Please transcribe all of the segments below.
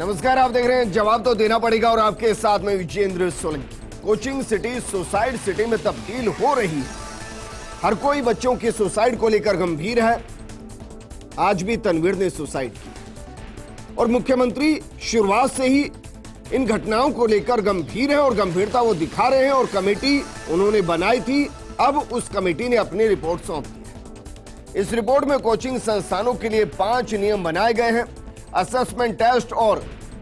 नमस्कार, आप देख रहे हैं जवाब तो देना पड़ेगा और आपके साथ में Vijendra Solanki. Coaching city suicide city में तब्दील हो रही है। हर कोई बच्चों की सुसाइड को लेकर गंभीर है। आज भी तनवीर ने सुसाइड की और मुख्यमंत्री शुरुआत से ही इन घटनाओं को लेकर गंभीर है और गंभीरता वो दिखा रहे हैं और कमेटी उन्होंने बनाई थी, अब उस कमेटी ने अपनी रिपोर्ट सौंप दी है। इस रिपोर्ट में कोचिंग संस्थानों के लिए 5 नियम बनाए गए हैं। असेसमेंट टेस्ट और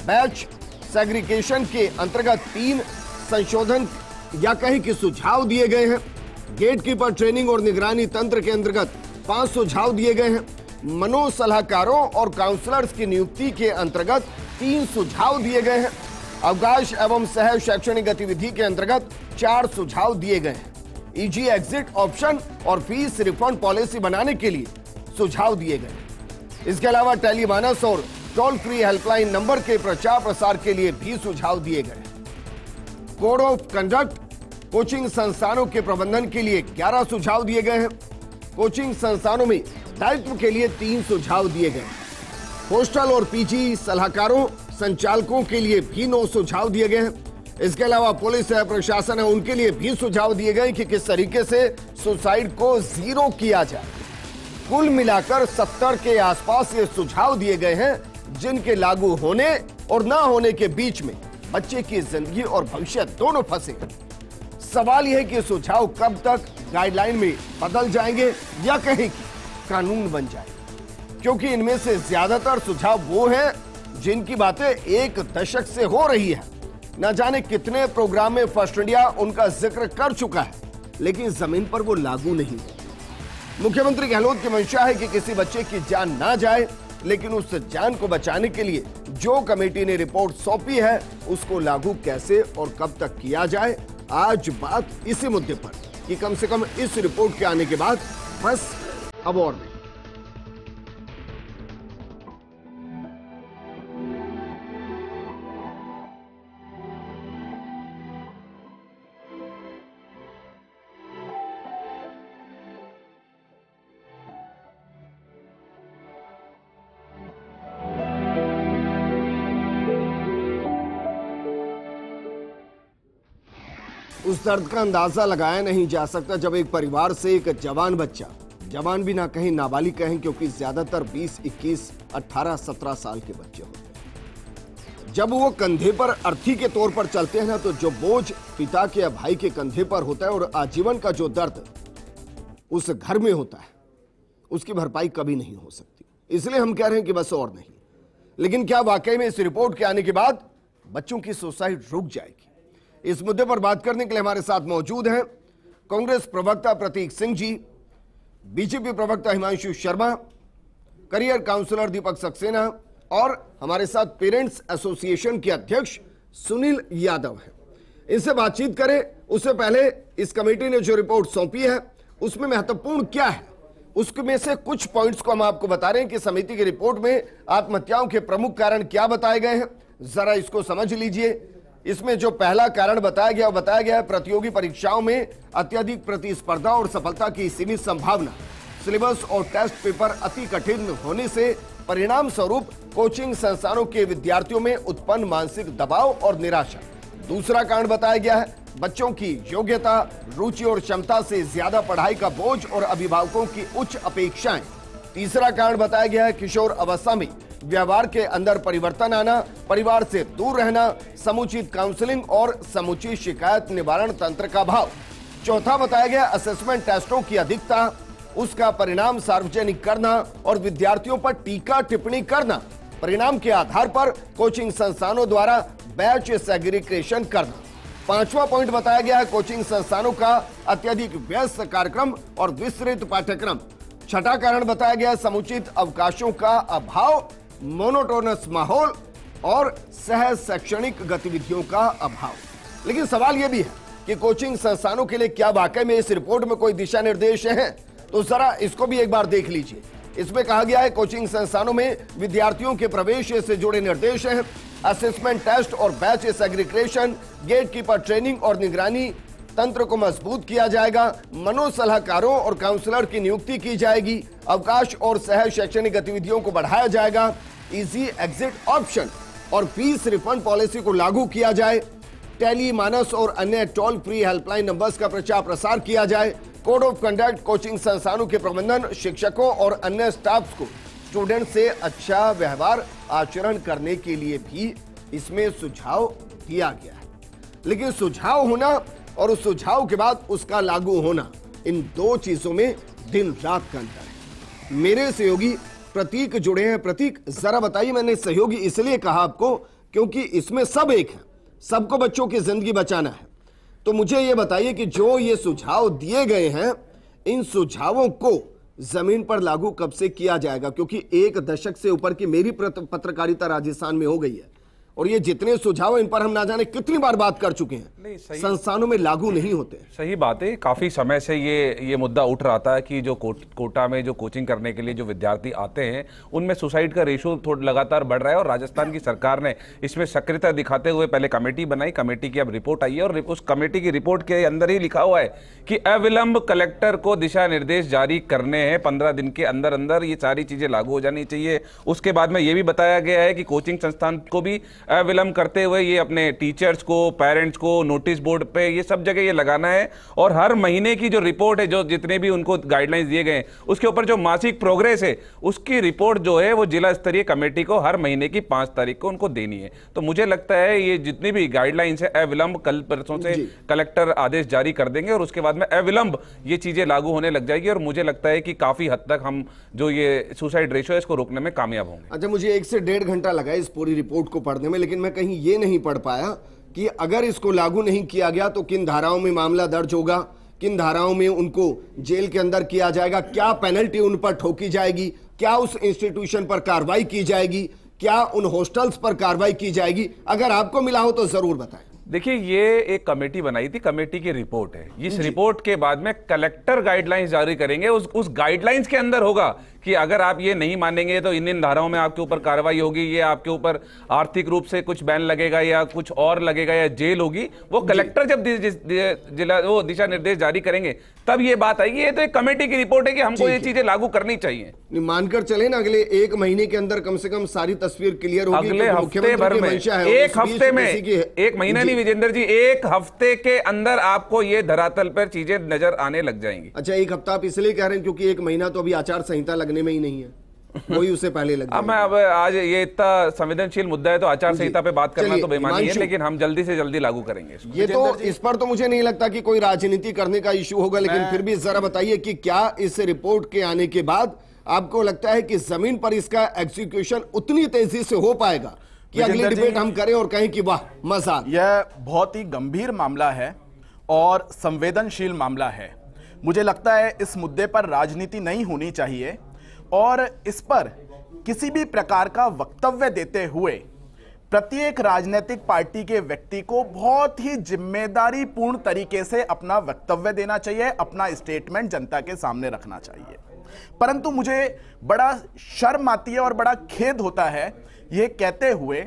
बैच सेग्रीगेशन के अंतर्गत 3 संशोधन या कहीं कि सुझाव दिए गए हैं। गेटकीपर ट्रेनिंग और निगरानी तंत्र के अंतर्गत 5 सुझाव दिए गए हैं। मनोसलाहकारों और काउंसलर्स की नियुक्ति के अंतर्गत 3 सुझाव दिए गए हैं। अवकाश एवं सह शैक्षणिक गतिविधि के अंतर्गत 4 सुझाव दिए गए हैं। ईजी एग्जिट ऑप्शन और फीस रिफंड पॉलिसी बनाने के लिए सुझाव दिए गए हैं। इसके अलावा टेलीमानस और टोल फ्री हेल्पलाइन नंबर के प्रचार प्रसार के लिए भी सुझाव दिए गए। कोड ऑफ कंडक्ट कोचिंग संस्थानों के प्रबंधन के लिए 11 सुझाव दिए गए हैं। कोचिंग संस्थानों में दायित्व के लिए 3 सुझाव दिए गए। हॉस्टल और पीजी सलाहकारों संचालकों के लिए भी 9 सुझाव दिए गए हैं। इसके अलावा पुलिस है, प्रशासन है, उनके लिए भी सुझाव दिए गए कि किस तरीके से सुसाइड को 0 किया जाए। कुल मिलाकर 70 के आसपास ये सुझाव दिए गए हैं, जिनके लागू होने और ना होने के बीच में बच्चे की जिंदगी और भविष्य दोनों फंसे। सवाल यह है कि सुझाव कब तक गाइडलाइन में बदल जाएंगे या कहीं कानून बन जाएंगे, क्योंकि इनमें से ज्यादातर सुझाव वो हैं जिनकी बातें 1 दशक से हो रही है। न जाने कितने प्रोग्राम में फर्स्ट इंडिया उनका जिक्र कर चुका है, लेकिन जमीन पर वो लागू नहीं है। मुख्यमंत्री गहलोत की मंशा है कि किसी बच्चे की जान ना जाए, लेकिन उस जान को बचाने के लिए जो कमेटी ने रिपोर्ट सौंपी है उसको लागू कैसे और कब तक किया जाए। आज बात इसी मुद्दे पर कि कम से कम इस रिपोर्ट के आने के बाद बस अब और नहीं। उस दर्द का अंदाजा लगाया नहीं जा सकता जब एक परिवार से एक जवान बच्चा, जवान भी ना कहीं नाबालिग कहें, क्योंकि ज्यादातर 20, 21, 18, 17 साल के बच्चे होते हैं, जब वो कंधे पर अर्थी के तौर पर चलते हैं ना, तो जो बोझ पिता के या भाई के कंधे पर होता है और आजीवन का जो दर्द उस घर में होता है, उसकी भरपाई कभी नहीं हो सकती। इसलिए हम कह रहे हैं कि बस और नहीं। लेकिन क्या वाकई में इस रिपोर्ट के आने के बाद बच्चों की सुसाइड रुक जाएगी? इस मुद्दे पर बात करने के लिए हमारे साथ मौजूद हैं कांग्रेस प्रवक्ता प्रतीक सिंह जी, बीजेपी प्रवक्ता हिमांशु शर्मा, करियर काउंसलर दीपक सक्सेना और हमारे साथ पेरेंट्स एसोसिएशन के अध्यक्ष सुनील यादव हैं। इनसे बातचीत करें उससे पहले इस कमेटी ने जो रिपोर्ट सौंपी है उसमें महत्वपूर्ण क्या है, उसमें से कुछ पॉइंट्स को हम आपको बता रहे हैं कि समिति की रिपोर्ट में आत्महत्याओं के प्रमुख कारण क्या बताए गए हैं। जरा इसको समझ लीजिए। इसमें जो पहला कारण बताया गया है प्रतियोगी परीक्षाओं में अत्यधिक प्रतिस्पर्धा और सफलता की सीमित संभावना। सिलेबस और टेस्ट पेपर अति कठिन होने से परिणाम स्वरूप कोचिंग संस्थानों के विद्यार्थियों में उत्पन्न मानसिक दबाव और निराशा। दूसरा कारण बताया गया है बच्चों की योग्यता, रुचि और क्षमता से ज्यादा पढ़ाई का बोझ और अभिभावकों की उच्च अपेक्षाएं। तीसरा कारण बताया गया है किशोर अवस्था में व्यवहार के अंदर परिवर्तन आना, परिवार से दूर रहना, समुचित काउंसलिंग और समुचित शिकायत निवारण तंत्र का अभाव। चौथा बताया गया असेसमेंट टेस्टों की अधिकता, उसका परिणाम सार्वजनिक करना और विद्यार्थियों पर टीका टिप्पणी करना, परिणाम के आधार पर कोचिंग संस्थानों द्वारा बैच सेग्रीगेशन करना। पांचवा पॉइंट बताया गया है कोचिंग संस्थानों का अत्यधिक व्यस्त कार्यक्रम और विस्तृत पाठ्यक्रम। छठा कारण बताया गया समुचित अवकाशों का अभाव, मोनोटोनस माहौल और सह शैक्षणिक गतिविधियों का अभाव। लेकिन सवाल यह भी है कि कोचिंग संस्थानों के लिए क्या वाकई में इस रिपोर्ट में कोई दिशा निर्देश हैं? तो जरा इसको भी एक बार देख लीजिए। इसमें कहा गया है कोचिंग संस्थानों में विद्यार्थियों के प्रवेश से जुड़े निर्देश हैं। असेसमेंट टेस्ट और बैच सेग्रीगेशन, गेटकीपर ट्रेनिंग और निगरानी तंत्र को मजबूत किया जाएगा। मनोसलाहकारों और काउंसलर की नियुक्ति की जाएगी। अवकाश और सह शैक्षणिक गतिविधियों को बढ़ाया जाएगा। इजी एग्जिट ऑप्शन और फीस रिफंड पॉलिसी को लागू किया जाए, टेली मानस और अन्य टोल फ्री हेल्पलाइन नंबर्स का प्रचार प्रसार किया जाए, कोड ऑफ कंडक्ट, कोचिंग संस्थानों के प्रबंधन, शिक्षकों और अन्य स्टाफ को स्टूडेंट से अच्छा व्यवहार आचरण करने के लिए भी इसमें सुझाव दिया गया है। लेकिन सुझाव होना और उस सुझाव के बाद उसका लागू होना, इन दो चीजों में दिन रात का अंतर है। मेरे सहयोगी प्रतीक जुड़े हैं। प्रतीक, जरा बताइए, मैंने सहयोगी इसलिए कहा आपको क्योंकि इसमें सब एक है, सबको बच्चों की जिंदगी बचाना है। तो मुझे यह बताइए कि जो ये सुझाव दिए गए हैं, इन सुझावों को जमीन पर लागू कब से किया जाएगा? क्योंकि 1 दशक से ऊपर की मेरी पत्रकारिता राजस्थान में हो गई है और ये जितने सुझाव इन पर हम ना जाने कितनी बार बात कर चुके हैं, संस्थानों में लागू नहीं होते। सही बात है, काफी समय से ये मुद्दा उठ रहा था कि जो कोटा में जो कोचिंग करने के लिए जो विद्यार्थी आते हैं उनमें सुसाइड का रेशो थोड़ा लगातार बढ़ रहा है और राजस्थान की सरकार ने इसमें सक्रियता दिखाते हुए पहले कमेटी बनाई। कमेटी की अब रिपोर्ट आई है और उस कमेटी की रिपोर्ट के अंदर ही लिखा हुआ है कि अविलंब कलेक्टर को दिशा निर्देश जारी करने हैं, 15 दिन के अंदर अंदर ये सारी चीजें लागू हो जानी चाहिए। उसके बाद में ये भी बताया गया है कि कोचिंग संस्थान को भी अविलंब करते हुए ये अपने टीचर्स को, पेरेंट्स को नोटिस बोर्ड पे, ये सब जगह ये लगाना है और हर महीने की जो रिपोर्ट है, जो जितने भी उनको गाइडलाइंस दिए गए हैं, उसके ऊपर जो मासिक प्रोग्रेस है उसकी रिपोर्ट जो है वो जिला स्तरीय कमेटी को हर महीने की 5 तारीख को उनको देनी है। तो मुझे लगता है ये जितनी भी गाइडलाइंस है अविलंब कल परसों से कलेक्टर आदेश जारी कर देंगे और उसके बाद में अविलंब ये चीजें लागू होने लग जाएगी और मुझे लगता है कि काफी हद तक हम जो ये सुसाइड रेशो है इसको रोकने में कामयाब होंगे। अच्छा, मुझे 1 से 1.5 घंटा लगा इस पूरी रिपोर्ट को पढ़ने में, लेकिन मैं कहीं ये नहीं पढ़ पाया कि अगर इसको लागू नहीं किया गया तो किन धाराओं में मामला दर्ज होगा, किन धाराओं में उनको जेल के अंदर किया जाएगा, क्या पेनल्टी उन पर ठोकी जाएगी, क्या उस इंस्टीट्यूशन पर कार्रवाई की जाएगी, क्या उन हॉस्टल्स पर कार्रवाई की जाएगी। अगर आपको मिला हो तो जरूर बताएं। देखिए, ये एक कमेटी बनाई थी, कमेटी की रिपोर्ट है। इस रिपोर्ट के बाद में कलेक्टर गाइडलाइंस जारी करेंगे। उस गाइडलाइंस के अंदर होगा कि अगर आप ये नहीं मानेंगे तो इन धाराओं में आपके ऊपर कार्रवाई होगी, ये आपके ऊपर आर्थिक रूप से कुछ बैन लगेगा या कुछ और लगेगा या जेल होगी। वो कलेक्टर जब जिला वो दिशा निर्देश जारी करेंगे तब ये बात आएगी। ये तो एक कमेटी की रिपोर्ट है कि हमको ये चीजें लागू करनी चाहिए। मानकर चले ना, अगले 1 महीने के अंदर कम से कम सारी तस्वीर क्लियर होगी। अगले हफ्ते भर में, एक हफ्ते में, 1 महीना नहीं विजेंद्र जी, 1 हफ्ते के अंदर आपको ये धरातल पर चीजें नजर आने लग जाएंगी। अच्छा, 1 हफ्ता आप इसलिए कह रहे हैं क्योंकि 1 महीना तो अभी आचार संहिता लगने में ही नहीं है, वही उससे पहले लग जाएगा। अब आज ये इतना संवेदनशील मुद्दा है तो आचार संहिता पे बात करना तो बेमानी है, लेकिन हम जल्दी से जल्दी लागू करेंगे ये तो इस पर तो मुझे नहीं लगता कि कोई राजनीति करने का इश्यू होगा, लेकिन फिर भी जरा बताइए कि क्या इस रिपोर्ट के आने के बाद आपको लगता है कि जमीन पर इसका एग्जीक्यूशन उतनी तेजी से हो पाएगा कि अगली डिबेट हम करें और कहें कि वाह मजा। यह बहुत ही गंभीर मामला है और संवेदनशील मामला है। मुझे लगता है इस मुद्दे पर राजनीति नहीं होनी चाहिए और इस पर किसी भी प्रकार का वक्तव्य देते हुए प्रत्येक राजनीतिक पार्टी के व्यक्ति को बहुत ही जिम्मेदारी पूर्ण तरीके से अपना वक्तव्य देना चाहिए, अपना स्टेटमेंट जनता के सामने रखना चाहिए। परंतु मुझे बड़ा शर्म आती है और बड़ा खेद होता है यह कहते हुए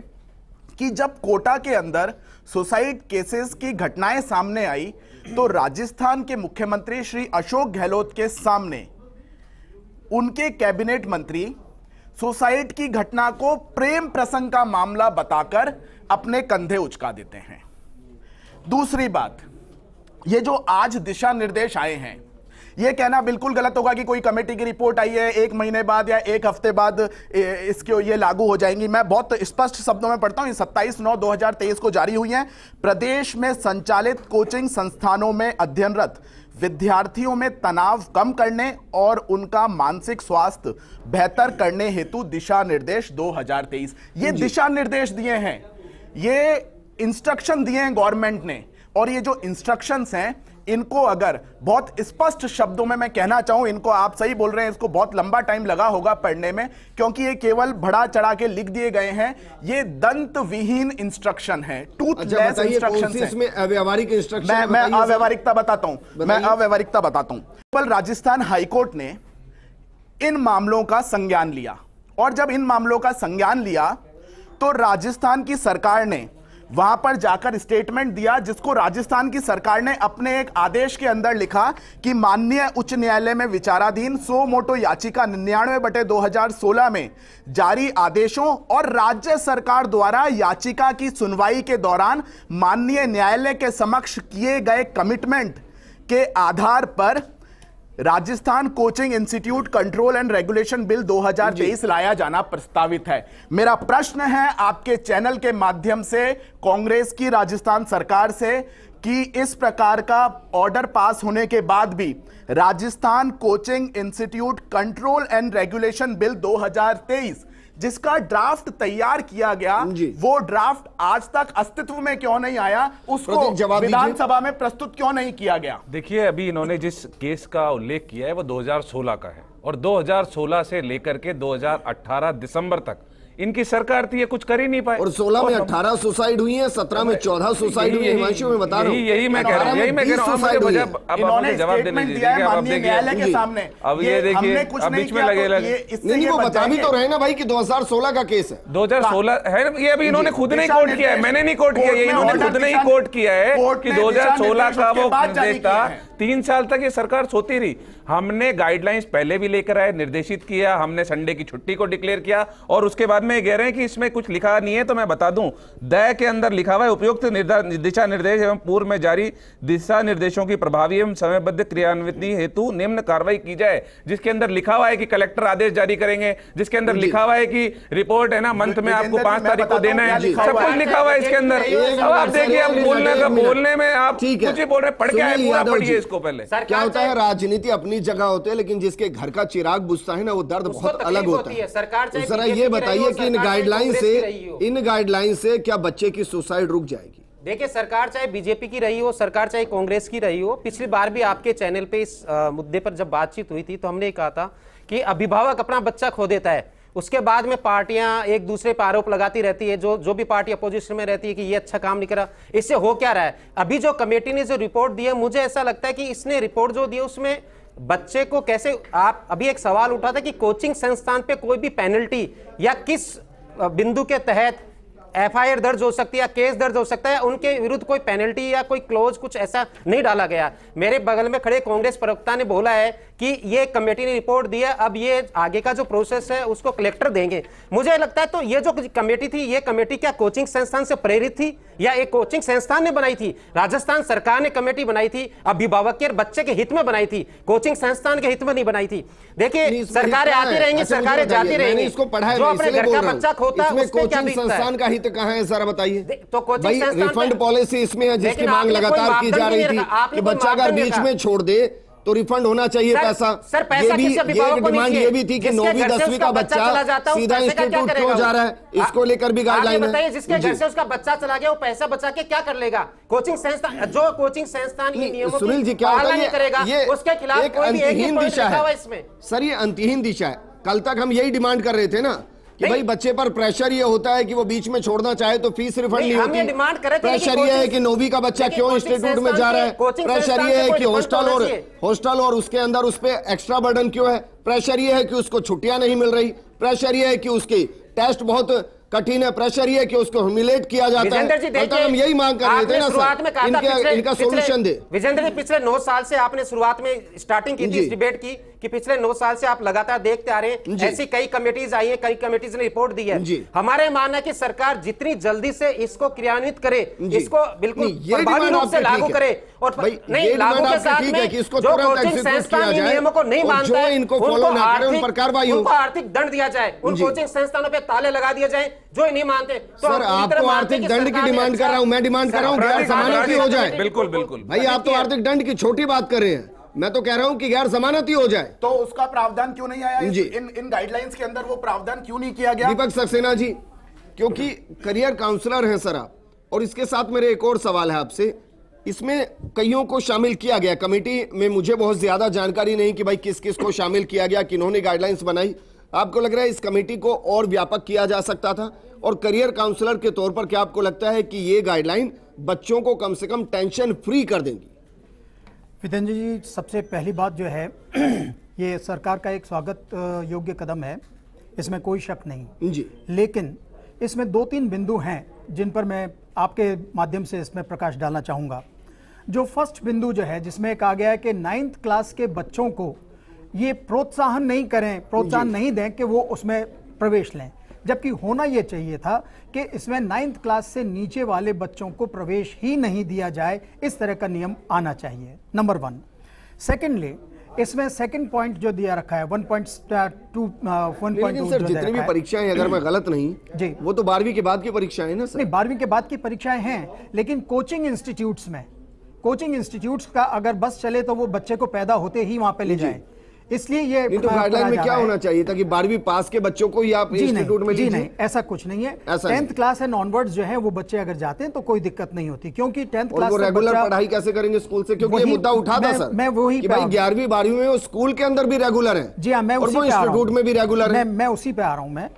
कि जब कोटा के अंदर सुसाइड केसेस की घटनाएं सामने आई तो राजस्थान के मुख्यमंत्री श्री अशोक गहलोत के सामने उनके कैबिनेट मंत्री सुसाइड की घटना को प्रेम प्रसंग का मामला बताकर अपने कंधे उचका देते हैं। दूसरी बात, ये जो आज दिशा निर्देश आए हैं, यह कहना बिल्कुल गलत होगा कि कोई कमेटी की रिपोर्ट आई है 1 महीने बाद या 1 हफ्ते बाद इसके ये लागू हो जाएंगी। मैं बहुत स्पष्ट शब्दों में पढ़ता हूं, ये 27/9/2023 को जारी हुई है। प्रदेश में संचालित कोचिंग संस्थानों में अध्ययनरत विद्यार्थियों में तनाव कम करने और उनका मानसिक स्वास्थ्य बेहतर करने हेतु दिशा निर्देश 2023, ये दिशा निर्देश दिए हैं, ये इंस्ट्रक्शन दिए हैं गवर्नमेंट ने। और ये जो इंस्ट्रक्शंस हैं इनको अगर बहुत स्पष्ट शब्दों में मैं कहना चाहूं, इनको आप सही बोल रहे हैं, इसको बहुत लंबा टाइम लगा होगा पढ़ने में क्योंकि ये केवल बढ़ा चढ़ा के लिख दिए गए हैं। ये दंत विहीन इंस्ट्रक्शन है, टूथलेस इंस्ट्रक्शंस हैं। इसमें अव्यवहारिक इंस्ट्रक्शन मैं अव्यवहारिकता बताता हूं। केवल राजस्थान हाईकोर्ट ने इन मामलों का संज्ञान लिया और जब इन मामलों का संज्ञान लिया तो राजस्थान की सरकार ने वहां पर जाकर स्टेटमेंट दिया, जिसको राजस्थान की सरकार ने अपने एक आदेश के अंदर लिखा कि माननीय उच्च न्यायालय में विचाराधीन सो मोटो याचिका 99/2016 में जारी आदेशों और राज्य सरकार द्वारा याचिका की सुनवाई के दौरान माननीय न्यायालय के समक्ष किए गए कमिटमेंट के आधार पर Rajasthan coaching institute control and regulation bill 2023 लाया जाना प्रस्तावित है। मेरा प्रश्न है आपके चैनल के माध्यम से कांग्रेस की राजस्थान सरकार से कि इस प्रकार का ऑर्डर पास होने के बाद भी Rajasthan coaching institute control and regulation bill 2023 जिसका ड्राफ्ट तैयार किया गया, वो ड्राफ्ट आज तक अस्तित्व में क्यों नहीं आया, उसको विधानसभा में प्रस्तुत क्यों नहीं किया गया? देखिए, अभी इन्होंने जिस केस का उल्लेख किया है वो 2016 का है और 2016 से लेकर के 2018 दिसंबर तक इनकी सरकार थी, ये कुछ कर ही नहीं पाए। और 16 में 18 सुसाइड हुई है, 17 में 14 सुसाइड हुई है। हिमांशु में बता रहा हूं, यही मैं कह रहा हूं, यही मैं कह रहा हूं। इन्होंने स्टेटमेंट दिया है माननीय न्यायालय के सामने। अब ये देखिए, अब बीच में लगे नहीं, वो बता भी तो रहे ना भाई कि 2016 का केस है। 2016 है ये, अभी इन्होंने खुद नहीं कोर्ट किया है, मैंने नहीं कोर्ट किया, ये इन्होंने खुद नहीं कोर्ट किया है कि 2016 का वो निर्देश था। 3 साल तक ये सरकार सोती रही। हमने गाइडलाइंस पहले भी लेकर आए, निर्देशित किया, हमने संडे की छुट्टी को डिक्लेयर किया और उसके बाद में कह रहे हैं कि इसमें कुछ लिखा नहीं है। तो मैं बता दूं, दया के अंदर लिखा हुआ है उपयुक्त दिशा निर्देश एवं पूर्व में जारी दिशा निर्देशों की प्रभावी एवं समयबद्ध क्रियान्वित हेतु निम्न कार्रवाई की जाए, जिसके अंदर लिखा हुआ है कि कलेक्टर आदेश जारी करेंगे, जिसके अंदर लिखा हुआ है कि रिपोर्ट है ना मंथ में आपको 5 तारीख को देना है, सब कुछ लिखा हुआ है इसके अंदर। अब आप देखिए, आप बोलने में आप कुछ ही बोल रहे, पढ़ के आए, पूरा पढ़िए इसको पहले। क्या होता है, राजनीति अपनी जगह होते है, लेकिन जिसके घर का चिराग बुझता है ना, वो दर्द बहुत अलग होता है। तो जरा ये बताइए कि इन गाइडलाइन से क्या बच्चे की सुसाइड रुक जाएगी? देखिए, सरकार चाहे बीजेपी की रही हो, सरकार चाहे कांग्रेस की रही हो, पिछली बार भी आपके चैनल पे इस मुद्दे पर जब बातचीत हुई थी तो हमने कहा था कि अभिभावक अपना बच्चा खो देता है, उसके बाद में पार्टियां एक दूसरे पर आरोप लगाती रहती है, जो भी पार्टी अपोजिशन में रहती है कि ये अच्छा काम नहीं करा। इससे हो क्या रहा है? अभी जो कमेटी ने जो रिपोर्ट दी है, मुझे ऐसा लगता है कि इसने रिपोर्ट जो दी है उसमें बच्चे को कैसे, आप अभी एक सवाल उठा था कि कोचिंग संस्थान पे कोई भी पेनल्टी या किस बिंदु के तहत एफआईआर दर्ज हो सकती है या केस दर्ज हो सकता है, उनके विरुद्ध कोई पेनल्टी या कोई क्लोज कुछ ऐसा नहीं डाला गया। मेरे बगल में खड़े कांग्रेस प्रवक्ता ने बोला है कि ये कमेटी ने रिपोर्ट दी है, अब ये आगे का जो प्रोसेस है उसको कलेक्टर देंगे। मुझे लगता है तो ये जो कमेटी थी, ये कमेटी क्या कोचिंग संस्थान से प्रेरित थी या एक कोचिंग संस्थान ने बनाई थी? राजस्थान सरकार ने कमेटी बनाई थी, अभिभावक के बच्चे के हित में बनाई थी, कोचिंग संस्थान के हित में नहीं बनाई थी। देखिए, सरकारें आती रहेंगी, सरकारें जाती रहेंगी, इसको पढ़ा जो अपने घर का बच्चा खोता है उसमें क्या बीतता है? संस्थान का हित कहां है, जरा बताइए। तो कोचिंग संस्थान रिफंड पॉलिसी इसमें है, जिसकी मांग लगातार की जा रही थी कि बच्चा अगर बीच में छोड़ दे तो रिफंड होना चाहिए पैसा। सर, पैसा किस अभिभावक को डिमांड ये भी थी कि 9वीं 10वीं का बच्चा सीधा इंस्टीट्यूट क्यों जा रहा है, इसको लेकर भी गाइडलाइन है। बताइए, जिसके घर से उसका बच्चा चला गया वो पैसा बचा के क्या कर लेगा? कोचिंग संस्थान, जो कोचिंग संस्थान के नियमों की पालना नहीं करेगा, उसके खिलाफ कोई भी एक लिखा हुआ है इसमें। सर, ये अंतहीन दिशा है। कल तक हम यही डिमांड कर रहे थे ना कि भाई बच्चे पर प्रेशर ये होता है कि वो बीच में छोड़ना चाहे तो फीस रिफंड नहीं होती। प्रेशर ये है कि 9वीं का बच्चा क्यों इंस्टीट्यूट में जा रहा है। प्रेशर ये है कि हॉस्टल और उसके अंदर उस पर एक्स्ट्रा बर्डन क्यों है। प्रेशर ये है कि उसको छुट्टियां नहीं मिल रही। प्रेशर ये है कि उसके टेस्ट बहुत कठिन है। प्रेशर ये है कि उसको ह्यूमिलेट किया जाता है। हम यही मांग कर रहे थे ना सर, इनका सोल्यूशन दे। विजेंद्र जी, पिछले 9 साल से आपने शुरुआत में स्टार्टिंग की थी इस डिबेट की कि पिछले 9 साल से आप लगातार देखते आ रहे हैं, ऐसी कई कमेटीज आई हैं, कई कमेटीज ने रिपोर्ट दी है। हमारे मानना है कि सरकार जितनी जल्दी से इसको क्रियान्वित करे, इसको बिल्कुल प्रभावी रूप से लागू करे और नहीं लागू के साथ में जो कोचिंग संस्थान नियमों को नहीं मानता है उनको आर्थिक दंड दिया जाए, उन कोचिंग संस्थानों पे ताले लगा दिए जाए जो नहीं मानते। तो सर, आपको आर्थिक दंड की डिमांड कर रहा हूं, मैं डिमांड कर रहा हूं गैर जमानती हो जाए। बिल्कुल बिल्कुल भाई, आप तो आर्थिक दंड की छोटी बात कर रहे हैं, मैं तो कह रहा हूं कि गैर जमानती हो जाए। तो उसका प्रावधान क्यों नहीं आया इन गाइडलाइंस के अंदर? वो प्रावधान क्यों नहीं किया गया? दीपक सक्सेना जी, क्योंकि करियर काउंसलर हैं सर आप, और इसके साथ मेरे एक और सवाल है आपसे। इसमें कईयों को शामिल किया गया, कमेटी में मुझे बहुत ज्यादा जानकारी नहीं कि भाई किस किस को शामिल किया गया, किन्होंने गाइडलाइंस बनाई। आपको लग रहा है इस कमेटी को और व्यापक किया जा सकता था? और करियर काउंसलर के तौर पर क्या आपको लगता है कि ये गाइडलाइन बच्चों को कम से कम टेंशन फ्री कर देंगी? विदेंद्र जी, सबसे पहली बात जो है ये सरकार का एक स्वागत योग्य कदम है, इसमें कोई शक नहीं जी। लेकिन इसमें 2-3 बिंदु हैं जिन पर मैं आपके माध्यम से इसमें प्रकाश डालना चाहूँगा। जो फर्स्ट बिंदु जो है जिसमें कहा गया है कि 9th क्लास के बच्चों को ये प्रोत्साहन नहीं करें, प्रोत्साहन नहीं दें कि वो उसमें प्रवेश लें, जबकि होना ये चाहिए था कि इसमें 9th क्लास से नीचे वाले बच्चों को प्रवेश ही नहीं दिया जाए, इस तरह का नियम आना चाहिए, नंबर 1। सेकेंडली, इसमें सेकंड पॉइंट जो दिया रखा है 1.2 लेकिन सर जितनी भी परीक्षाएं अगर मैं गलत नहीं जी, वो तो 12वीं के बाद की परीक्षाएं ना सर? नहीं, 12वीं के बाद की परीक्षाएं हैं, लेकिन कोचिंग इंस्टीट्यूट्स का अगर बस चले तो वो बच्चे को पैदा होते ही वहां पे ले जाए, इसलिए ये नहीं तो गाइडलाइन में क्या होना चाहिए था कि 12वीं पास के बच्चों को ही आप इंस्टीट्यूट में जी नहीं, ऐसा कुछ नहीं है। 10th क्लास एंड ऑनवर्ड्स जो है वो बच्चे अगर जाते हैं तो कोई दिक्कत नहीं होती, क्योंकि 10th क्लास वो रेगुलर पढ़ाई कैसे करेंगे स्कूल से, क्योंकि ये मुद्दा उठा था सर, मैं वही कि भाई 11वीं 12वीं में वो स्कूल के अंदर भी रेगुलर है। जी हाँ, मैं उसी पे इंस्टीट्यूट में भी रेगुलर है, मैं उसी पे आ रहा हूं। मैं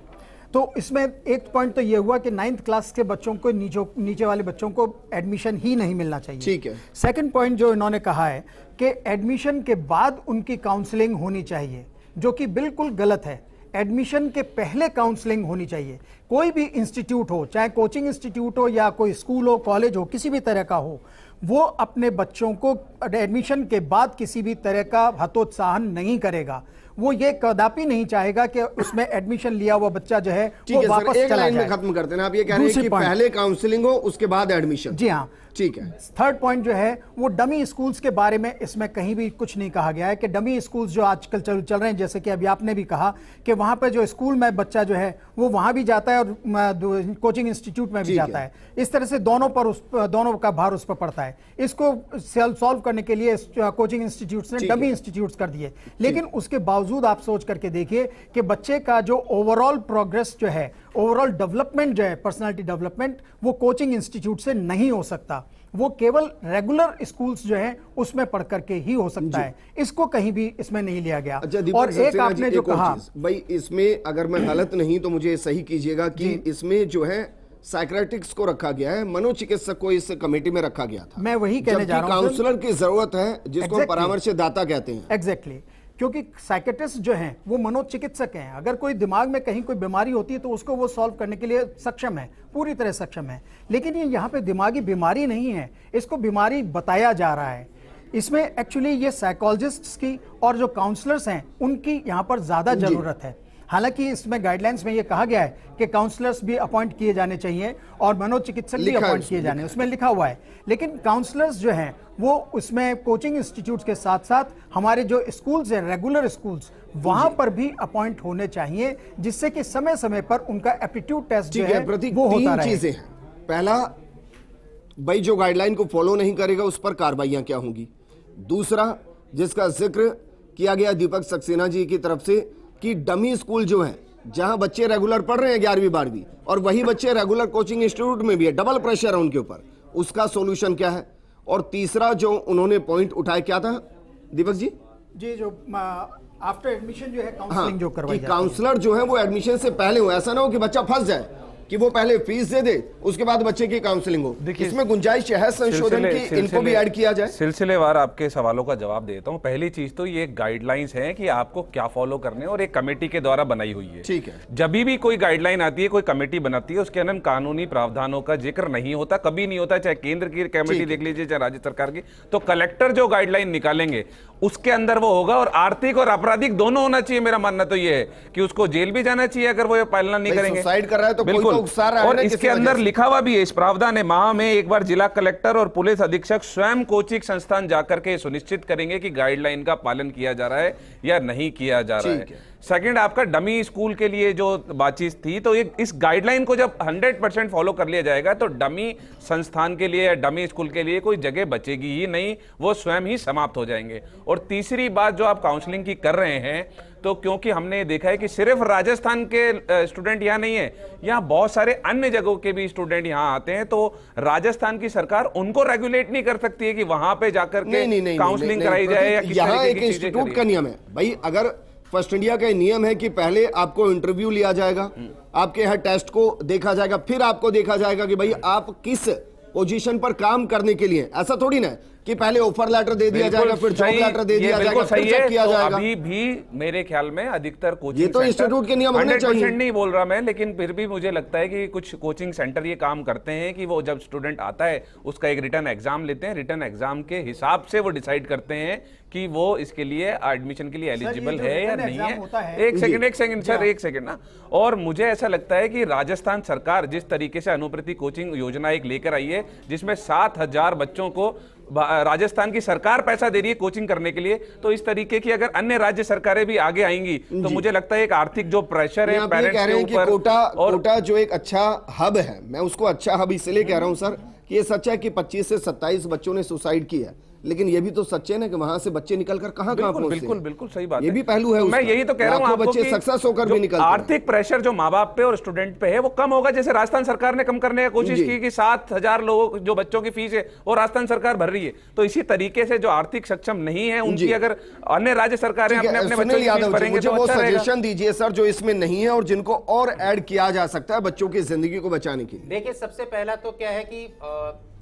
तो इसमें एक पॉइंट तो ये हुआ कि 9th क्लास के बच्चों को नीचे वाले बच्चों को एडमिशन ही नहीं मिलना चाहिए, ठीक है। सेकंड पॉइंट जो इन्होंने कहा है कि एडमिशन के बाद उनकी काउंसलिंग होनी चाहिए, जो कि बिल्कुल गलत है। एडमिशन के पहले काउंसलिंग होनी चाहिए। कोई भी इंस्टीट्यूट हो, चाहे कोचिंग इंस्टीट्यूट हो या कोई स्कूल हो, कॉलेज हो, किसी भी तरह का हो, वो अपने बच्चों को एडमिशन के बाद किसी भी तरह का हतोत्साहन नहीं करेगा। वो ये कदापि नहीं चाहेगा कि उसमें एडमिशन लिया हुआ बच्चा जो है वो वापस एक चला लाइन जाए। में खत्म करते हैं, आप ये कह रहे हैं कि पहले काउंसलिंग हो उसके बाद एडमिशन। जी हाँ, ठीक है। थर्ड पॉइंट जो है वो डमी स्कूल्स के बारे में इसमें कहीं भी कुछ नहीं कहा गया है कि डमी स्कूल्स जो आजकल चल रहे हैं, जैसे कि अभी आपने भी कहा कि वहां पर जो स्कूल में बच्चा जो है वो वहां भी जाता है और कोचिंग इंस्टीट्यूट में भी जाता है। इस तरह से दोनों का भार उस पर पड़ता है। इसको सॉल्व करने के लिए कोचिंग इंस्टीट्यूट्स ने डमी इंस्टीट्यूट्स कर दिए, लेकिन उसके बावजूद आप सोच करके देखिए कि बच्चे का जो ओवरऑल प्रोग्रेस जो है, ओवरऑल डेवलपमेंट जो है, पर्सनालिटी डेवलपमेंट, वो कोचिंग इंस्टीट्यूट से नहीं हो सकता। वो केवल रेगुलर स्कूल्स जो है उसमें पढ़ करके ही हो सकता है। इसको कहीं भी इसमें नहीं लिया गया। और एक आपने जो कहा भाई, इसमें अगर मैं गलत नहीं तो मुझे सही कीजिएगा कि इसमें जो है साइकियाट्रिक्स को रखा गया है, मनोचिकित्सक को इस कमेटी में रखा गया था। मैं वही कहने जा रहा हूं, काउंसलर की जरूरत है जिसको परामर्शदाता कहते हैं। एग्जैक्टली, क्योंकि साइकेट्रिस्ट जो हैं वो मनोचिकित्सक हैं। अगर कोई दिमाग में कहीं कोई बीमारी होती है तो उसको वो सॉल्व करने के लिए सक्षम है, पूरी तरह सक्षम है। लेकिन ये यहाँ पे दिमागी बीमारी नहीं है, इसको बीमारी बताया जा रहा है। इसमें एक्चुअली ये साइकोलॉजिस्ट्स की और जो काउंसलर्स हैं उनकी यहाँ पर ज़्यादा ज़रूरत है। हालांकि इसमें गाइडलाइंस में ये कहा गया है कि काउंसलर्स भी अपॉइंट किए जाने चाहिए और मनोचिकित्सक भी अपॉइंट किए जाने, उसमें लिखा हुआ है। लेकिन काउंसलर्स जो हैं वो उसमें कोचिंग इंस्टीट्यूट्स के साथ साथ हमारे जो स्कूल्स हैं, रेगुलर स्कूल्स, वहां पर भी अपॉइंट होने चाहिए, जिससे कि समय समय पर उनका एप्टीट्यूड टेस्ट जो है वो होता रहे। 3 चीजें हैं। पहला, भाई जो गाइडलाइन को फॉलो नहीं करेगा उस पर कार्रवाइयां क्या होंगी। दूसरा, जिसका जिक्र किया गया दीपक सक्सेना जी की तरफ से, कि डमी स्कूल जो है जहां बच्चे रेगुलर पढ़ रहे हैं 11वीं 12वीं और वही बच्चे रेगुलर कोचिंग इंस्टीट्यूट में भी है, डबल प्रेशर है उनके ऊपर, उसका सॉल्यूशन क्या है। और तीसरा जो उन्होंने पॉइंट उठाया क्या था दीपक जी? जी, जो आफ्टर एडमिशन जो है काउंसलिंग जो करवाई जाती है, काउंसलर जो है वो एडमिशन से पहले हो, ऐसा ना हो कि बच्चा फंस जाए कि वो पहले फीस दे दे उसके बाद बच्चे की काउंसलिंग हो। इसमें गुंजाइश है संशोधन की, इनको भी ऐड किया जाए। सिलसिलेवार आपके सवालों का जवाब देता हूं। पहली चीज तो ये गाइडलाइंस हैं कि आपको क्या फॉलो करने और एक कमेटी के द्वारा बनाई हुई है। ठीक है। जब भी कोई गाइडलाइन आती है, कोई कमेटी बनाती है, उसके अंदर कानूनी प्रावधानों का जिक्र नहीं होता, कभी नहीं होता। चाहे केंद्र की कमेटी देख लीजिए, चाहे राज्य सरकार की, तो कलेक्टर जो गाइडलाइन निकालेंगे उसके अंदर वो होगा। और आर्थिक और आपराधिक दोनों होना चाहिए। मेरा मानना तो ये है कि उसको जेल भी जाना चाहिए अगर वो पालना नहीं करेंगे। सुसाइड कर रहा है तो कोई तो उकसा रहा है। और इसके अंदर लिखा हुआ भी है, इस प्रावधान है, माह में एक बार जिला कलेक्टर और पुलिस अधीक्षक स्वयं कोचिंग संस्थान जाकर के सुनिश्चित करेंगे कि गाइडलाइन का पालन किया जा रहा है या नहीं किया जा रहा है। सेकंड, आपका डमी स्कूल के लिए जो बातचीत थी, तो इस गाइडलाइन को जब 100% फॉलो कर लिया जाएगा तो डमी संस्थान के लिए या डमी स्कूल के लिए कोई जगह बचेगी ही नहीं, वो स्वयं ही समाप्त हो जाएंगे। और तीसरी बात जो आप काउंसलिंग की कर रहे हैं, तो क्योंकि हमने देखा है कि सिर्फ राजस्थान के स्टूडेंट यहाँ नहीं है, यहाँ बहुत सारे अन्य जगहों के भी स्टूडेंट यहाँ आते हैं, तो राजस्थान की सरकार उनको रेगुलेट नहीं कर सकती है कि वहां पे जाकर के काउंसलिंग कराई जाए या किसी यहाँ एक इंस्टीट्यूट का नियम है भाई। अगर फर्स्ट इंडिया का नियम है कि पहले आपको इंटरव्यू लिया जाएगा, आपके यहाँ टेस्ट को देखा जाएगा, फिर आपको देखा जाएगा कि भाई आप किस पोजीशन पर काम करने के लिए, ऐसा थोड़ी ना है। कि पहले ऑफर लेटर दे दिया जाएगा, फिर जॉब लेटर दे दिया जाएगा, फिर चेक किया जाएगा? अभी भी मेरे ख्याल में अधिकतर कोचिंग ये तो इंस्टीट्यूट के नियम होने चाहिए। 100% नहीं बोल रहा मैं, लेकिन फिर भी मुझे लगता है कि कुछ कोचिंग सेंटर ये काम करते हैं कि वो जब स्टूडेंट आता है उसका एक रिटर्न एग्जाम लेते हैं, रिटर्न एग्जाम के हिसाब से वो डिसाइड करते हैं कि वो इसके लिए एडमिशन के लिए एलिजिबल है या नहीं है। एक सेकंड सर, एक सेकंड ना। और मुझे ऐसा लगता है कि राजस्थान सरकार जिस तरीके से अनुप्रति कोचिंग योजना एक लेकर आई है, जिसमें 7,000 बच्चों को राजस्थान की सरकार पैसा दे रही है कोचिंग करने के लिए, तो इस तरीके की अगर अन्य राज्य सरकारें भी आगे आएंगी तो मुझे लगता है एक आर्थिक जो प्रेशर है पेरेंट्स के ऊपर। कोटा जो एक अच्छा हब है, मैं उसको अच्छा हब इसलिए कह रहा हूं सर कि ये सच है कि 25 से 27 बच्चों ने सुसाइड किया, लेकिन ये भी तो सच है ना कि वहां से बच्चे निकलकर कहां पहुंचे। बिल्कुल बिल्कुल सही बात है, ये भी पहलू है। मैं यही तो कह रहा हूं आपको बच्चे कि सक्सेस होकर भी निकलते हैं। आर्थिक प्रेशर जो माँ बाप पे और स्टूडेंट पे है वो कम होगा, जैसे राजस्थान सरकार ने कम करने की कोशिश की कि 7,000 लोगों जो बच्चों की फीस है वो राजस्थान सरकार भर रही है। तो इसी तरीके से जो आर्थिक सक्षम नहीं है उनकी अगर अन्य राज्य सरकारें अपने अपने बच्चों की फीस भरेंगे तो वो सजेशन दीजिए सर जो इसमें नहीं है और जिनको और ऐड किया जा सकता है बच्चों की जिंदगी को बचाने के लिए। देखिए, सबसे पहला तो क्या है कि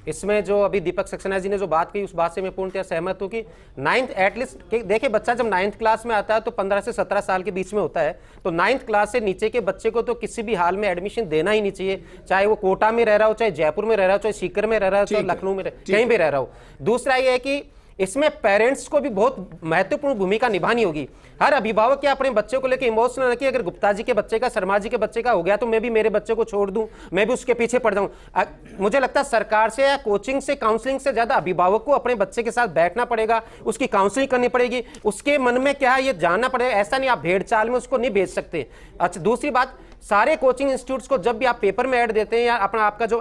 इसमें जो अभी दीपक सक्सेना जी ने जो बात कही उस बात से मैं पूर्णतः सहमत हूं कि 9th एटलीस्ट देखिए, बच्चा जब 9th क्लास में आता है तो 15 से 17 साल के बीच में होता है, तो 9th क्लास से नीचे के बच्चे को तो किसी भी हाल में एडमिशन देना ही नहीं चाहिए, चाहे वो कोटा में रह रहा हो, चाहे जयपुर में रह रहा हो, चाहे सीकर में रह रहा हो, चाहे लखनऊ में कहीं भी रह रहा हो। दूसरा ये है कि इसमें पेरेंट्स को भी बहुत महत्वपूर्ण भूमिका निभानी होगी। हर अभिभावक क्या अपने बच्चे को लेकर इमोशनल रखिए, अगर गुप्ता जी के बच्चे का, शर्मा जी के बच्चे का हो गया तो मैं भी मेरे बच्चे को छोड़ दूं, मैं भी उसके पीछे पड़ जाऊं। मुझे लगता है सरकार से या कोचिंग से, काउंसलिंग से ज्यादा अभिभावक को अपने बच्चे के साथ बैठना पड़ेगा, उसकी काउंसलिंग करनी पड़ेगी, उसके मन में क्या है ये जानना पड़ेगा। ऐसा नहीं आप भेड़ चाल में उसको नहीं भेज सकते। अच्छा, दूसरी बात, सारे कोचिंग इंस्टीट्यूट्स को जब भी आप पेपर में ऐड देते हैं या अपना आपका जो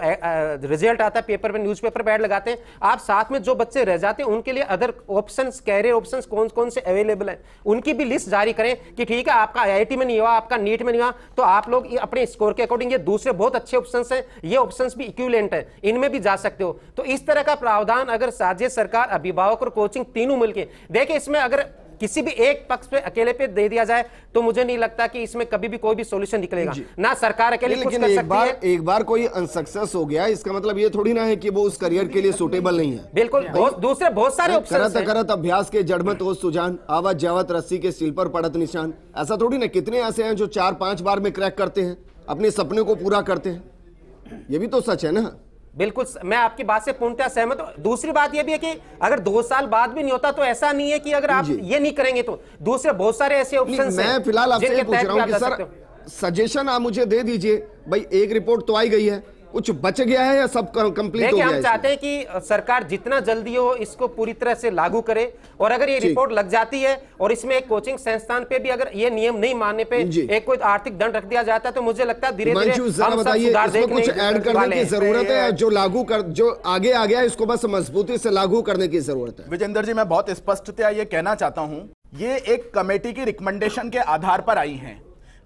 रिजल्ट आता है पेपर में, न्यूज़पेपर पे ऐड लगाते हैं, आप साथ में जो बच्चे रह जाते हैं उनके लिए अदर ऑप्शंस, कैरियर ऑप्शंस कौन कौन से अवेलेबल हैं उनकी भी लिस्ट जारी करें कि ठीक है आपका IIT में नहीं हुआ, आपका नीट में नहीं हुआ, तो आप लोग अपने स्कोर के अकॉर्डिंग ये दूसरे बहुत अच्छे ऑप्शंस हैं, ये ऑप्शंस भी इक्विवेलेंट है, इनमें भी जा सकते हो। तो इस तरह का प्रावधान अगर राज्य सरकार, अभिभावक और कोचिंग तीनों मिलकर देखिए, इसमें अगर किसी भी एक पक्ष पे अकेले पे दे दिया जाए तो मुझे नहीं लगता कि इसमें कभी भी कोई भी सॉल्यूशन निकलेगा ना। सरकार अकेले कुछ कर सकती है। एक बार कोई अनसक्सेस हो गया इसका मतलब ये थोड़ी ना है कि वो उस करियर के लिए सूटेबल नहीं है। बिल्कुल, दूसरे बहुत सारे ऑप्शंस हैं। करत अभ्यास के जड़मत हो सुजान, आवत जावत रस्सी के सिल पर पड़त निशान। ऐसा थोड़ी ना, कितने ऐसे हैं जो 4-5 बार में क्रैक करते हैं, अपने सपने को पूरा करते हैं। ये भी तो सच है ना। बिल्कुल, मैं आपकी बात से पूर्णतः सहमत हूं। दूसरी बात यह भी है कि अगर 2 साल बाद भी नहीं होता तो ऐसा नहीं है कि अगर आप ये नहीं करेंगे तो दूसरे बहुत सारे ऐसे ऑप्शंस हैं। मैं फिलहाल आपसे ये पूछ रहा हूं कि सर सजेशन आप मुझे दे दीजिए। भाई एक रिपोर्ट तो आई गई है, कुछ बच गया है या सब कंप्लीट हो गया है? हम चाहते हैं कि सरकार जितना जल्दी हो इसको पूरी तरह से लागू करे, और अगर ये रिपोर्ट लग जाती है और इसमें एक कोचिंग संस्थान पे भी अगर ये नियम नहीं मानने पे एक कोई आर्थिक दंड रख दिया जाता है तो मुझे लगता है धीरे-धीरे हम सब सुधार देखने कुछ ऐड करने की जरूरत है। जो लागू कर, जो आगे आ गया इसको बस मजबूती से लागू करने की जरूरत है। विजेंद्र जी, मैं बहुत स्पष्टतया ये कहना चाहता हूं, ये एक कमेटी की रिकमेंडेशन के आधार पर आई हैं।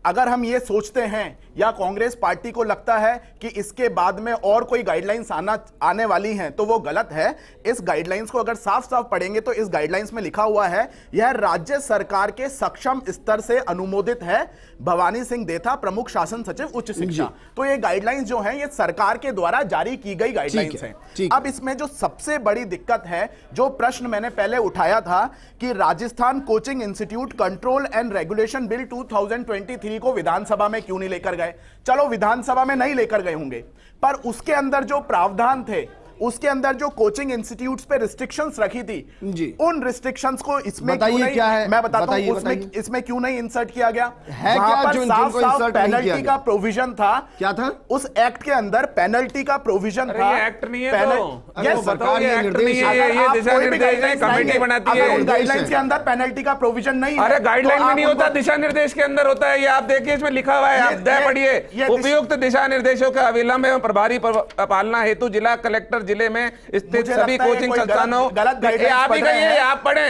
अगर हम ये सोचते हैं या कांग्रेस पार्टी को लगता है कि इसके बाद में और कोई गाइडलाइंस आने वाली हैं तो वो गलत है। इस गाइडलाइंस को अगर साफ साफ पढ़ेंगे तो इस गाइडलाइंस में लिखा हुआ है, यह राज्य सरकार के सक्षम स्तर से अनुमोदित है। भवानी सिंह देथा, प्रमुख शासन सचिव उच्च शिक्षा। तो ये गाइडलाइंस जो है ये सरकार के द्वारा जारी की गई गाइडलाइंस है। अब इसमें जो सबसे बड़ी दिक्कत है, जो प्रश्न मैंने पहले उठाया था कि Rajasthan coaching institute control and regulation bill 2023 को विधानसभा में क्यों नहीं लेकर गए? चलो विधानसभा में नहीं लेकर गए होंगे, पर उसके अंदर जो प्रावधान थे, उसके अंदर जो कोचिंग इंस्टीट्यूट्स पे रिस्ट्रिक्शंस रखी थी जी, उन रिस्ट्रिक्शंस को इसमें क्यों नहीं, क्या है? मैं बताता हूं इसमें क्यों नहीं इंसर्ट किया गया है? वहां पर साफ-साफ पेनल्टी का प्रोविजन था। क्या था उस एक्ट के अंदर? पेनल्टी का प्रोविजन था। ये एक्ट नहीं है तो ये सरकार ये एक्ट नहीं है, ये दिशा निर्देश है, कमेटी बनाती है। गाइडलाइंस के अंदर पेनल्टी का प्रोविजन नहीं है। अरे गाइडलाइन में नहीं होता, दिशा निर्देश के अंदर होता है। ये आप देखिए, इसमें लिखा हुआ है, आप पढ़िए। उपयुक्त दिशा निर्देशों का अविलंब एवं प्रभारी पालना हेतु जिला कलेक्टर जिले में स्थित सभी कोचिंग संस्थानों, आप ही कहिए, आप पढ़े,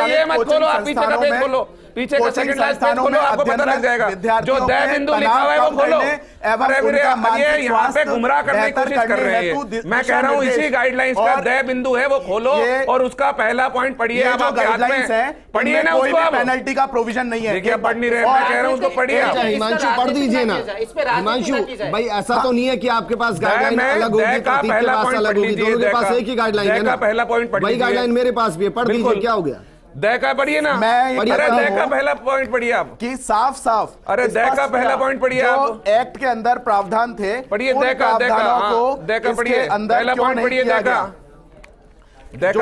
ये मत खोलो, आप पीछे का पेज खोलो, पीछे का सेकंड लास्ट पेज खोलो, आपको पता लग जाएगा। जो दय बिंदु लिखा हुआ है वो खोलो। ये यहाँ पे गुमराह करने की कोशिश कर रहे हैं। मैं कह रहा हूँ इसी गाइडलाइंस का दय बिंदु है वो खोलो और उसका पहला पॉइंट पढ़िए। आप गाइडलाइंस है, पढ़िए ना उसको। पेनल्टी का प्रोविजन नहीं है। देखिए पढ़ नहीं रहे, मैं कह रहा हूँ उसको पढ़िए। हिमांशु पढ़ दीजिए ना। हिमांशु भाई ऐसा तो नहीं है कि आपके पास गाइडलाइन अलग होगी तो भाषा पॉइंट अलग पढ़ होगी, लीजिए। दोनों के पास एक ही गाइडलाइन है ना, पहला पॉइंट पढ़ वही लीजिए। गाइडलाइन मेरे पास भी है, पढ़ दीजिए, क्या हो गया? दय का पढ़िए ना, मैं अरे दय का पहला पॉइंट पढ़िए आप, कि साफ साफ अरे दय का पहला पॉइंट पढ़िए आप, एक्ट के अंदर प्रावधान थे, पढ़िए दय का, दय का पढ़िए, पहला पॉइंट पढ़िए दय का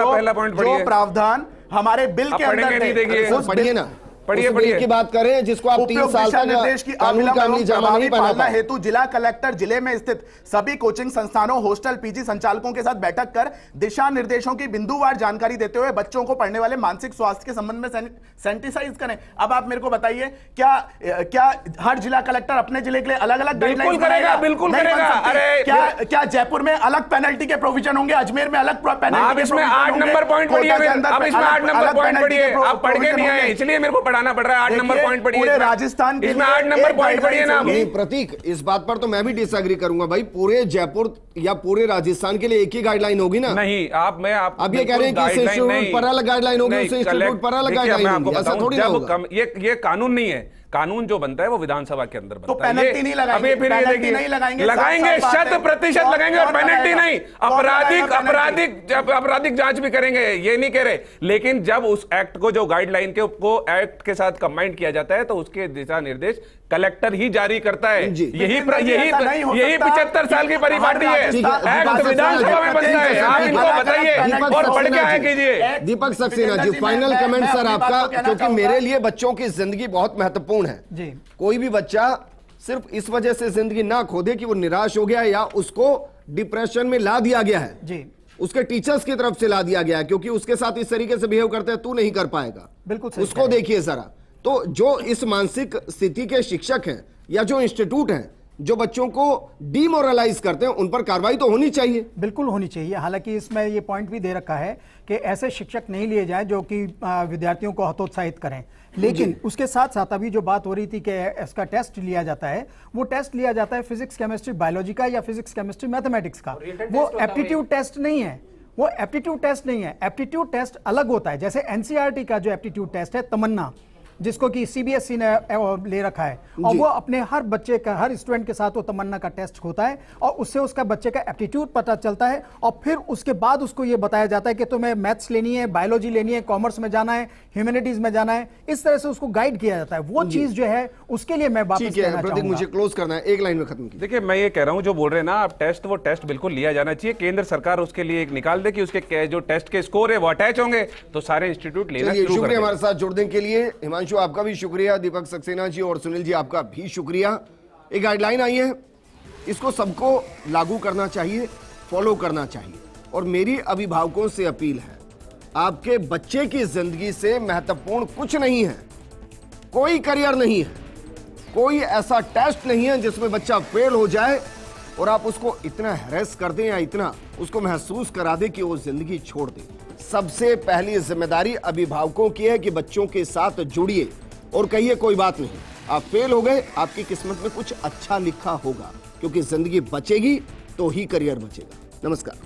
पहला पॉइंट पढ़िए। जो प्रावधान हमारे बिल के अंदर नहीं देखिए, पढ़िए ना, पढ़िए उस बिल की बात करें जिसको आप 3 साल तक निर्देश की कानून का अमली जामा नहीं बना पालना पाए। हेतु जिला कलेक्टर जिले में स्थित सभी कोचिंग संस्थानों, हॉस्टल, पीजी संचालकों के साथ बैठक कर दिशा निर्देशों की बिंदुवार जानकारी देते हुए बच्चों को पढ़ने वाले मानसिक स्वास्थ्य के संबंध में सैनिटाइज करें। अब आप मेरे को बताइए, क्या हर जिला कलेक्टर अपने जिले के लिए अलग अलग बिल्कुल करेगा, बिल्कुल करेगा। अरे क्या जयपुर में अलग पेनल्टी के प्रोविजन होंगे, अजमेर में अलग पेनल्टी? आप इसमें 8 नंबर पॉइंट पढ़िए, आप इसमें 8 नंबर पॉइंट पढ़िए, आप पढ़ के नहीं आए इसलिए मेरे को पढ़ाना पड़ रहा है। 8 नंबर पॉइंट पढ़िए, पूरे राजस्थान के इसमें 8 नंबर पॉइंट पढ़िए ना। नहीं प्रतीक, इस बात पर तो मैं भी डिसएग्री करूंगा भाई, पूरे जयपुर या पूरे राजस्थान के लिए एक ही गाइडलाइन होगी ना? नहीं, आप ये कह रहे हैं कि इंस्टीट्यूट पर अलग गाइडलाइन होगी, उस इंस्टीट्यूट पर अलग गाइडलाइन होगी, ऐसा थोड़ी ना होगा। ये कानून नहीं है, कानून जो बनता है वो विधानसभा के अंदर बनता है। तो पेनल्टी नहीं लगाएंगे, अभी फिर ये देखिए, लगाएंगे 100% लगाएंगे, और पेनल्टी नहीं, आपराधिक जांच भी करेंगे, ये नहीं कह रहे। लेकिन जब उस एक्ट को, जो गाइडलाइन के को एक्ट के साथ कंबाइन किया जाता है, तो उसके दिशा निर्देश कलेक्टर ही जारी करता है। यही 75 साल की परिपाटी है, एक्ट विधानसभा में बनता है। आप इनको बताइए और पढ़ के आए कीजिए। Deepak Saxena ji, final comment sir आपका, क्योंकि मेरे लिए बच्चों की जिंदगी बहुत महत्वपूर्ण है जी। कोई भी बच्चा सिर्फ इस वजह से जिंदगी ना खो दे कि वो निराश हो गया या उसको डिप्रेशन में ला दिया गया है जी, उसके टीचर्स की तरफ से ला दिया गया है, क्योंकि उसके साथ इस तरीके से बिहेव करते हैं, तू नहीं कर पाएगा, बिल्कुल सही उसको देखिए जरा। तो जो इस मानसिक स्थिति के शिक्षक हैं या जो इंस्टीट्यूट हैं जो बच्चों को डिमोरलाइज करते हैं, उन पर कार्रवाई तो होनी चाहिए। बिल्कुल होनी चाहिए। हालांकि इसमें ये पॉइंट भी दे रखा है कि ऐसे शिक्षक नहीं लिए जाएं जो कि विद्यार्थियों को हतोत्साहित करें, लेकिन उसके साथ साथ अभी जो बात हो रही थी कि इसका टेस्ट लिया जाता है, वो टेस्ट लिया जाता है फिजिक्स, केमिस्ट्री, बायोलॉजी का या फिजिक्स, केमिस्ट्री, मैथमेटिक्स का। वो एप्टीट्यूड टेस्ट नहीं है, वो एप्टीट्यूड टेस्ट नहीं है। एप्टीट्यूड टेस्ट अलग होता है। जैसे एनसीईआरटी का जो एप्टीट्यूड टेस्ट है तमन्ना, जिसको कि सीबीएसई ने ले रखा है, और वो अपने हर बच्चे का, हर स्टूडेंट के साथ वो तमन्ना का टेस्ट होता है, और उससे उसका बच्चे का एप्टीट्यूड पता चलता है, और फिर उसके बाद उसको ये बताया जाता है कि तुम्हें मैथ्स लेनी है, बायोलॉजी लेनी है, कॉमर्स में जाना है, ह्यूमैनिटीज में जाना है। इस तरह से उसको गाइड किया जाता है। वो चीज जो है उसके लिए मैं वापस कहना चाहूंगा। मुझे क्लोज करना है, एक लाइन में खत्म कीजिए। देखिए, मैं ये कह रहा हूं, जो बोल रहे हैं ना आप टेस्ट, वो टेस्ट बिल्कुल लिया जाना चाहिए। केंद्र सरकार उसके लिए एक निकाल दे कि उसके जो टेस्ट के स्कोर है वो अटैच होंगे, तो सारे इंस्टीट्यूट लेना शुरू कर दें। शुक्रिया हमारे साथ जुड़ने के लिए। हिमांशु आपका भी शुक्रिया, दीपक सक्सेना जी और सुनील जी आपका भी शुक्रिया। एक गाइडलाइन आई है, इसको सबको लागू करना चाहिए, फॉलो करना चाहिए। और मेरी अभिभावकों से अपील है, आपके बच्चे की जिंदगी से महत्वपूर्ण कुछ नहीं है, कोई करियर नहीं है, कोई ऐसा टेस्ट नहीं है जिसमें बच्चा फेल हो जाए और आप उसको इतना हैरेस कर दें या इतना उसको महसूस करा दें कि वो जिंदगी छोड़ दे। सबसे पहली जिम्मेदारी अभिभावकों की है कि बच्चों के साथ जुड़िए और कहिए कोई बात नहीं, आप फेल हो गए, आपकी किस्मत में कुछ अच्छा लिखा होगा, क्योंकि जिंदगी बचेगी तो ही करियर बचेगा। नमस्कार।